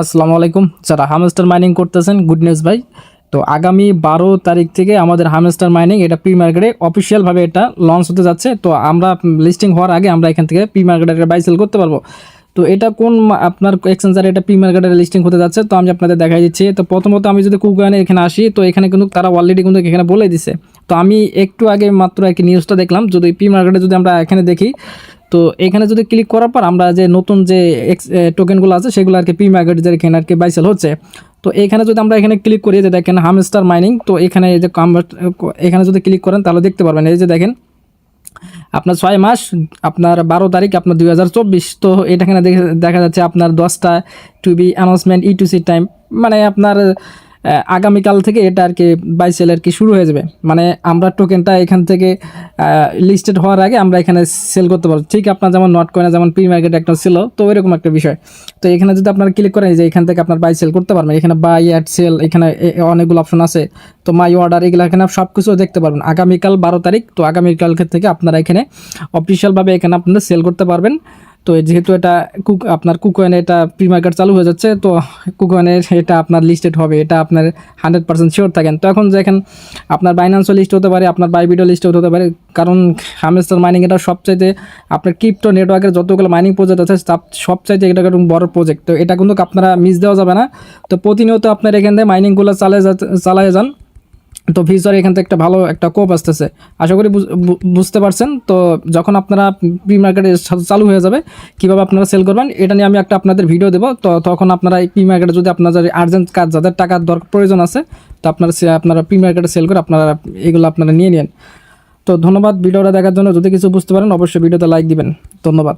আসসালামু আলাইকুম। যারা হামস্টার মাইনিং করতেছেন, গুড নিউজ ভাই। তো আগামী 12 তারিখ থেকে আমাদের হামস্টার মাইনিং এটা প্রি মার্কেটে অফিসিয়ালভাবে এটা লঞ্চ হতে যাচ্ছে। তো আমরা লিস্টিং হওয়ার আগে আমরা এখান থেকে প্রি মার্কেটে বাই সেল করতে পারবো। তো এটা কোন আপনার এক্সচেঞ্জারে এটা প্রি মার্কেটের লিস্টিং হতে যাচ্ছে, তো আমি আপনাদের দেখাই দিচ্ছি। তো প্রথমত আমি যদি কুকয়েনে এখানে আসি, তো এখানে কিন্তু তারা অলরেডি কিন্তু এখানে বলে দিছে। তো আমি একটু আগে মাত্র আর কি নিউজটা দেখলাম। যদি প্রি মার্কেটে যদি আমরা এখানে দেখি, তো এখানে যদি ক্লিক করার পর আমরা যে নতুন যে টোকেনগুলো আছে সেগুলো আর কি প্রি মার্কেট যে এখানে আর কি বাইসেল হচ্ছে। তো এখানে যদি আমরা এখানে ক্লিক করি, যে দেখেন হামস্টার মাইনিং, তো এখানে এই যে এখানে যদি ক্লিক করেন তাহলে দেখতে পারবেন এই যে দেখেন আপনার 6 মাস আপনার 12 তারিখ আপনার 2024। তো এটা এখানে দেখা যাচ্ছে আপনার 10টা two B announcement E2C time, মানে আপনার আগামীকাল থেকে এটা আর কি বাই সেল আর কি শুরু হয়ে যাবে। মানে আমরা টোকেনটা এখান থেকে লিস্টেড হওয়ার আগে আমরা এখানে সেল করতে পারবো। ঠিক আপনার যেমন নট কয়েনে যেমন প্রি মার্কেট একটা ছিল, তো ওইরকম একটা বিষয়। তো এখানে যদি আপনার ক্লিক করেন যে এখান থেকে আপনার বাই সেল করতে পারবেন, এখানে বাই অ্যাড সেল, এখানে অনেকগুলো অপশন আছে। তো মাই অর্ডার এগুলো এখানে সব কিছু দেখতে পারবেন। আগামীকাল 12 তারিখ, তো আগামীকাল থেকে আপনারা এখানে অফিসিয়ালভাবে এখানে আপনারা সেল করতে পারবেন। তো যেহেতু এটা আপনার কুকয়েনে এটা প্রি মার্কেট চালু হয়ে যাচ্ছে, তো কুকয়েনের এটা আপনার লিস্টেড হবে, এটা আপনার 100% শিওর থাকেন। তো এখন দেখেন আপনার বাইন্যান্সও লিস্ট হতে পারে, আপনার বাইবিডও লিস্ট হতে পারে, কারণ হামস্টার মাইনিং এটা সবচাইতে আপনার ক্রিপ্টো নেটওয়ার্কের যতগুলো মাইনিং প্রজেক্ট আছে সবচাইতে এটা একটা বড় প্রজেক্ট। তো এটা কিন্তু আপনারা মিস দেওয়া যাবে না। তো প্রতিনিয়ত আপনার এখান থেকে মাইনিংগুলো চালিয়ে যান। তো ফিউচারে এখান থেকে একটা ভালো একটা কোপ আসতেছে, আশা করি বুঝতে পারছেন। তো যখন আপনারা প্রি মার্কেটে চালু হয়ে যাবে, কীভাবে আপনারা সেল করবেন এটা নিয়ে আমি একটা আপনাদের ভিডিও দেবো। তো তখন আপনারা এই প্রি মার্কেটে যদি আপনাদের আর্জেন্ট কাজ, যাদের টাকার প্রয়োজন আছে, তো আপনারা প্রি মার্কেটে সেল করে আপনারা এগুলো আপনারা নিয়ে নেন। তো ধন্যবাদ ভিডিওটা দেখার জন্য। যদি কিছু বুঝতে পারেন অবশ্যই ভিডিওতে লাইক দিবেন। ধন্যবাদ।